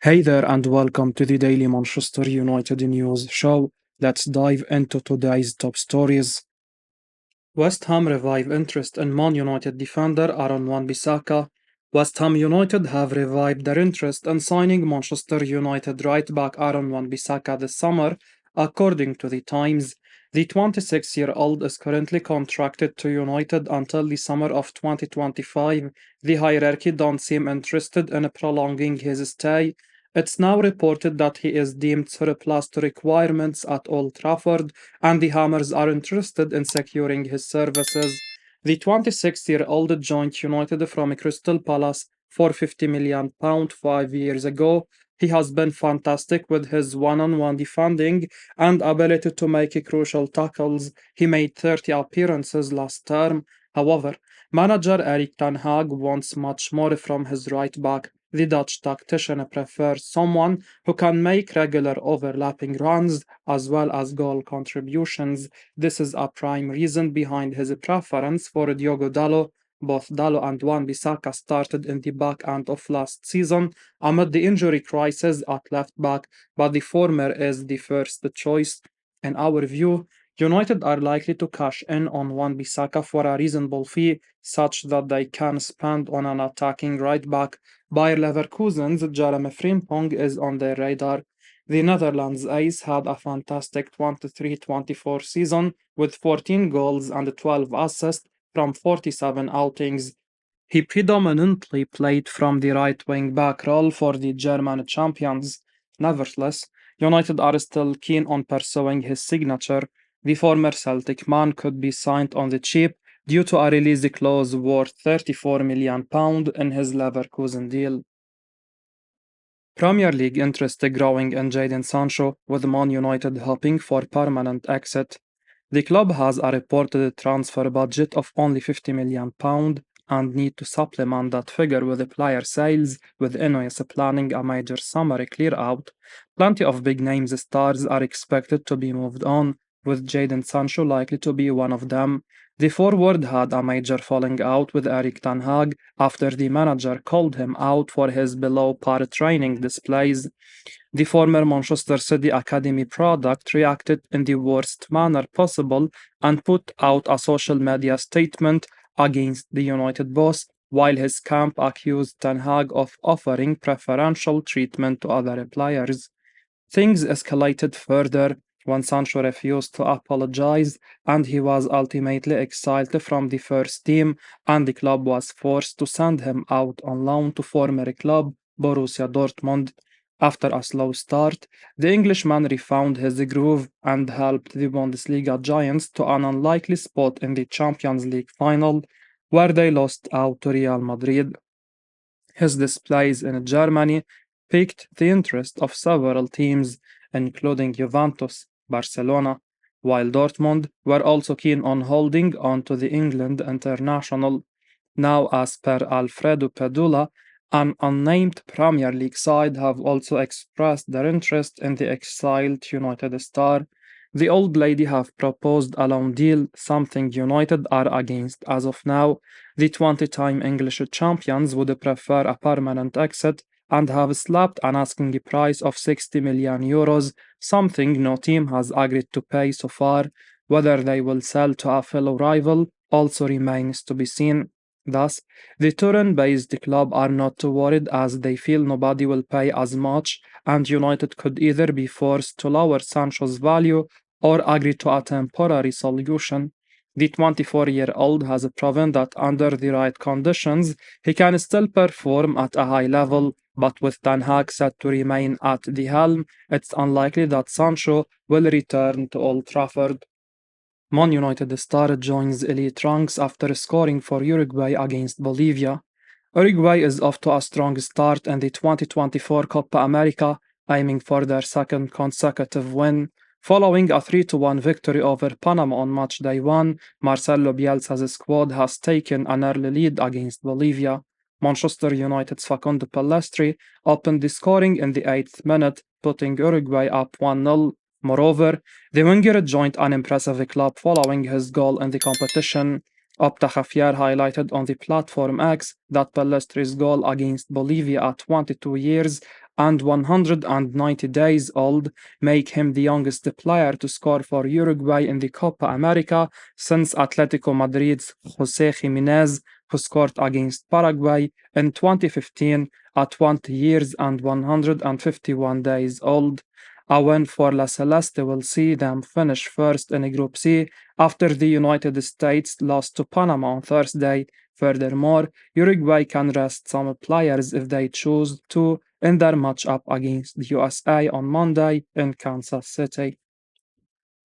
Hey there, and welcome to the Daily Manchester United News Show. Let's dive into today's top stories. West Ham revive interest in Man United defender Aaron Wan-Bissaka. West Ham United have revived their interest in signing Manchester United right-back Aaron Wan-Bissaka this summer, according to the Times. The 26-year-old is currently contracted to United until the summer of 2025. The hierarchy don't seem interested in prolonging his stay. It's now reported that he is deemed surplus to requirements at Old Trafford, and the Hammers are interested in securing his services. The 26-year-old joined United from Crystal Palace for £50 million 5 years ago. He has been fantastic with his one-on-one defending and ability to make crucial tackles. He made 30 appearances last term. However, manager Erik wants much more from his right back. The Dutch tactician prefers someone who can make regular overlapping runs as well as goal contributions. This is a prime reason behind his preference for Diogo Dalot. Both Dalot and Wan-Bissaka started in the back end of last season amid the injury crisis at left back, but the former is the first choice. In our view, United are likely to cash in on Wan-Bissaka for a reasonable fee, such that they can spend on an attacking right back. Bayer Leverkusen's Jeremy Frimpong is on their radar. The Netherlands ace had a fantastic 23-24 season with 14 goals and 12 assists from 47 outings. He predominantly played from the right wing back role for the German champions. Nevertheless, United are still keen on pursuing his signature. The former Celtic man could be signed on the cheap due to a release clause worth £34 million in his Leverkusen deal. Premier League interest growing in Jadon Sancho, with Man United hoping for permanent exit. The club has a reported transfer budget of only £50 million and need to supplement that figure with player sales, with INEOS planning a major summer clear-out. Plenty of big names stars are expected to be moved on, with Jadon Sancho likely to be one of them. The forward had a major falling out with Erik after the manager called him out for his below-par training displays. The former Manchester City Academy product reacted in the worst manner possible and put out a social media statement against the United boss, while his camp accused Ten Hag of offering preferential treatment to other players. Things escalated further when Sancho refused to apologize, and he was ultimately exiled from the first team, and the club was forced to send him out on loan to former club Borussia Dortmund. After a slow start, the Englishman refound his groove and helped the Bundesliga giants to an unlikely spot in the Champions League final, where they lost out to Real Madrid. His displays in Germany piqued the interest of several teams, including Juventus, Barcelona, while Dortmund were also keen on holding on to the England international. Now, as per Alfredo Pedula, an unnamed Premier League side have also expressed their interest in the exiled United star. The old lady have proposed a loan deal, something United are against as of now. The 20-time English champions would prefer a permanent exit and have slapped an asking price of €60 million, something no team has agreed to pay so far. Whether they will sell to a fellow rival also remains to be seen. Thus, the Turin-based club are not too worried as they feel nobody will pay as much, and United could either be forced to lower Sancho's value or agree to a temporary solution. The 24-year-old has proven that under the right conditions, he can still perform at a high level, but with Ten Hag set to remain at the helm, it's unlikely that Sancho will return to Old Trafford. Man United star joins elite ranks after scoring for Uruguay against Bolivia. Uruguay is off to a strong start in the 2024 Copa America, aiming for their second consecutive win. Following a 3-1 victory over Panama on match day 1, Marcelo Bielsa's squad has taken an early lead against Bolivia. Manchester United's Facundo Pellistri opened the scoring in the 8th minute, putting Uruguay up 1-0. Moreover, the winger joined an impressive club following his goal in the competition. Opta Javier highlighted on the platform X that Pellestri's goal against Bolivia at 22 years and 190 days old, make him the youngest player to score for Uruguay in the Copa America since Atletico Madrid's Jose Jimenez, who scored against Paraguay in 2015 at 20 years and 151 days old. A win for La Celeste will see them finish first in Group C after the United States lost to Panama on Thursday. Furthermore, Uruguay can rest some players if they choose to in their matchup against the USA on Monday in Kansas City.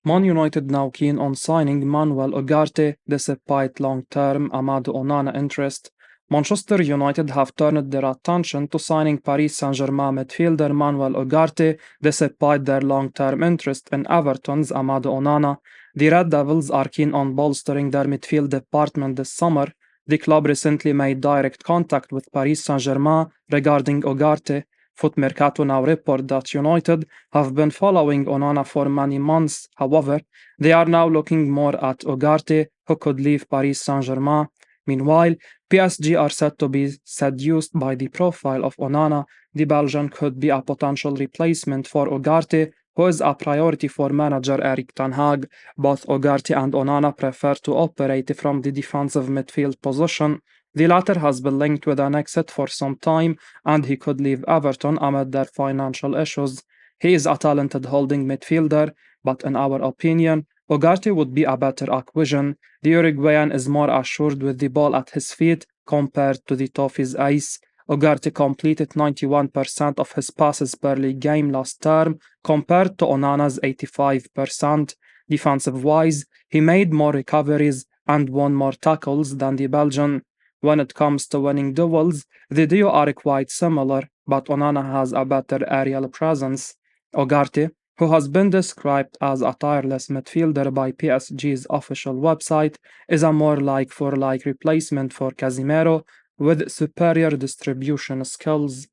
Man United now keen on signing Manuel Ugarte despite long-term Amadou Onana interest. Manchester United have turned their attention to signing Paris Saint-Germain midfielder Manuel Ugarte despite their long-term interest in Everton's Amadou Onana. The Red Devils are keen on bolstering their midfield department this summer. The club recently made direct contact with Paris Saint-Germain regarding Ugarte. Foot Mercato now report that United have been following Onana for many months. However, they are now looking more at Ugarte, who could leave Paris Saint-Germain. Meanwhile, PSG are said to be seduced by the profile of Onana. The Belgian could be a potential replacement for Ugarte, who is a priority for manager Erik ten Hag. Both Ugarte and Onana prefer to operate from the defensive midfield position. The latter has been linked with an exit for some time, and he could leave Everton amid their financial issues. He is a talented holding midfielder, but in our opinion, Ugarte would be a better acquisition. The Uruguayan is more assured with the ball at his feet compared to the Toffee's ace. Ugarte completed 91% of his passes per league game last term, compared to Onana's 85%. Defensive-wise, he made more recoveries and won more tackles than the Belgian. When it comes to winning duels, the duo are quite similar, but Onana has a better aerial presence. Ugarte, who has been described as a tireless midfielder by PSG's official website, is a more like-for-like replacement for Casemiro with superior distribution skills.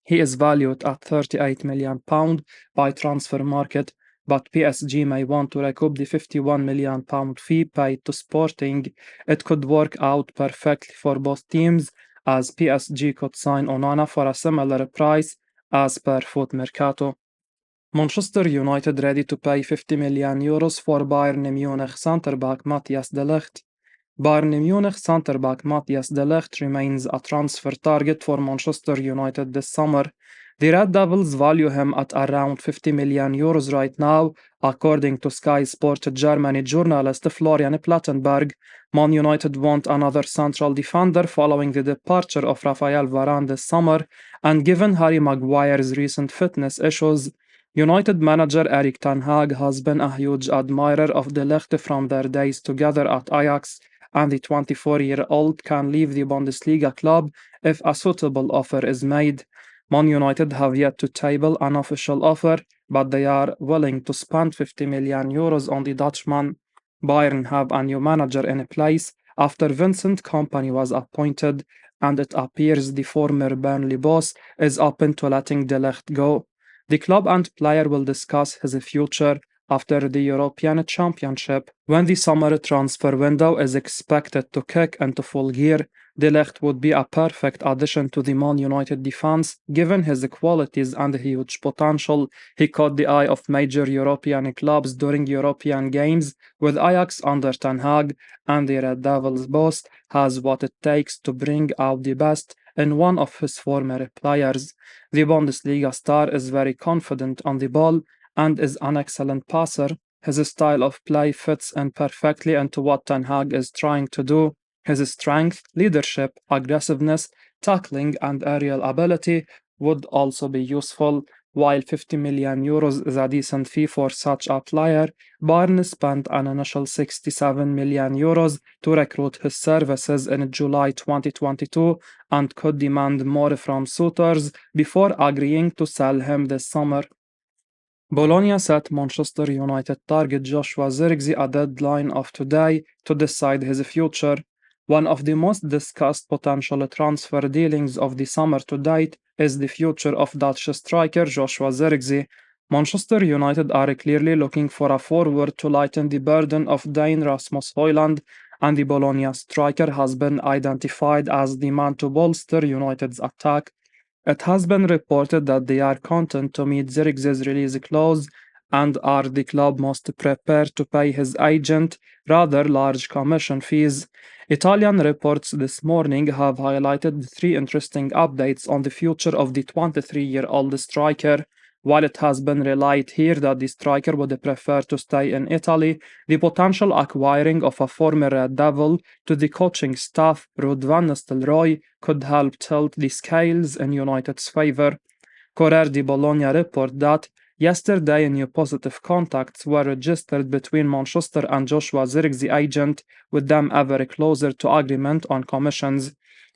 He is valued at £38 million by Transfer Market, but PSG may want to recoup the £51 million fee paid to Sporting. It could work out perfectly for both teams, as PSG could sign Onana for a similar price as per Foot Mercato. Manchester United ready to pay €50 million for Bayern Munich centre-back Matthias de Ligt. Bayern Munich centre-back Matthias de Ligt remains a transfer target for Manchester United this summer. The Red Devils value him at around €50 million right now, according to Sky Sport Germany journalist Florian Plettenberg. Man United want another central defender following the departure of Rafael Varane this summer, and given Harry Maguire's recent fitness issues, United manager Erik ten Hag has been a huge admirer of de Ligt from their days together at Ajax, and the 24-year-old can leave the Bundesliga club if a suitable offer is made. Man United have yet to table an official offer, but they are willing to spend €50 million on the Dutchman. Bayern have a new manager in place after Vincent Kompany was appointed, and it appears the former Burnley boss is open to letting de Ligt go. The club and player will discuss his future after the European Championship. When the summer transfer window is expected to kick into full gear, De Ligt would be a perfect addition to the Man United defense, given his qualities and huge potential. He caught the eye of major European clubs during European games with Ajax under Ten Hag, and the Red Devils boss has what it takes to bring out the best in one of his former players. The Bundesliga star is very confident on the ball and is an excellent passer. His style of play fits in perfectly into what Ten Hag is trying to do. His strength, leadership, aggressiveness, tackling, and aerial ability would also be useful. While €50 million is a decent fee for such a player, Bayern spent an initial €67 million to recruit his services in July 2022 and could demand more from suitors before agreeing to sell him this summer. Bologna set Manchester United target Joshua Zirkzee a deadline of today to decide his future. One of the most discussed potential transfer dealings of the summer to date is the future of Dutch striker Joshua Zirkzee. Manchester United are clearly looking for a forward to lighten the burden of Dane Rasmus Højlund, and the Bologna striker has been identified as the man to bolster United's attack. It has been reported that they are content to meet Zirkzee release clause and are the club most prepared to pay his agent rather large commission fees. Italian reports this morning have highlighted three interesting updates on the future of the 23-year-old striker. While it has been relayed here that the striker would prefer to stay in Italy, the potential acquiring of a former Red Devil to the coaching staff, Ruud van Nistelrooy, could help tilt the scales in United's favour. Corriere di Bologna report that yesterday new positive contacts were registered between Manchester and Joshua Zirkzee agent, with them ever closer to agreement on commissions.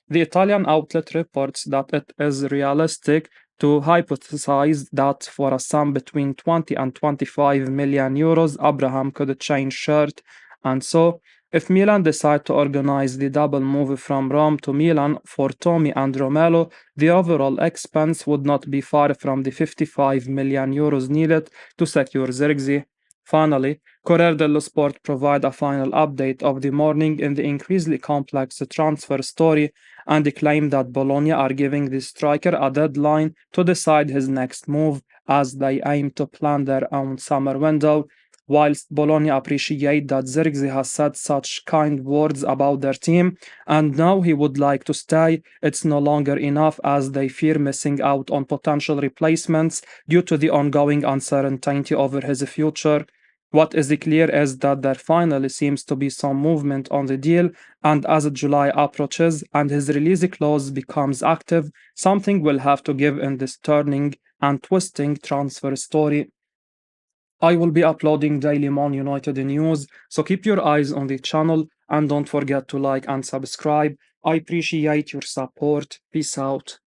The Italian outlet reports that it is realistic to hypothesize that for a sum between 20 and 25 million euros, Abraham could change shirt, and so if Milan decide to organize the double move from Rome to Milan for Tommy and Romelu, the overall expense would not be far from the 55 million euros needed to secure Zirkzee. Finally, Corriere dello Sport provide a final update of the morning in the increasingly complex transfer story and claim that Bologna are giving the striker a deadline to decide his next move as they aim to plan their own summer window. Whilst Bologna appreciate that Zirkzee has said such kind words about their team and now he would like to stay, it's no longer enough as they fear missing out on potential replacements due to the ongoing uncertainty over his future. What is clear is that there finally seems to be some movement on the deal, and as July approaches and his release clause becomes active, something will have to give in this turning and twisting transfer story. I will be uploading daily Man United news, so keep your eyes on the channel and don't forget to like and subscribe. I appreciate your support. Peace out.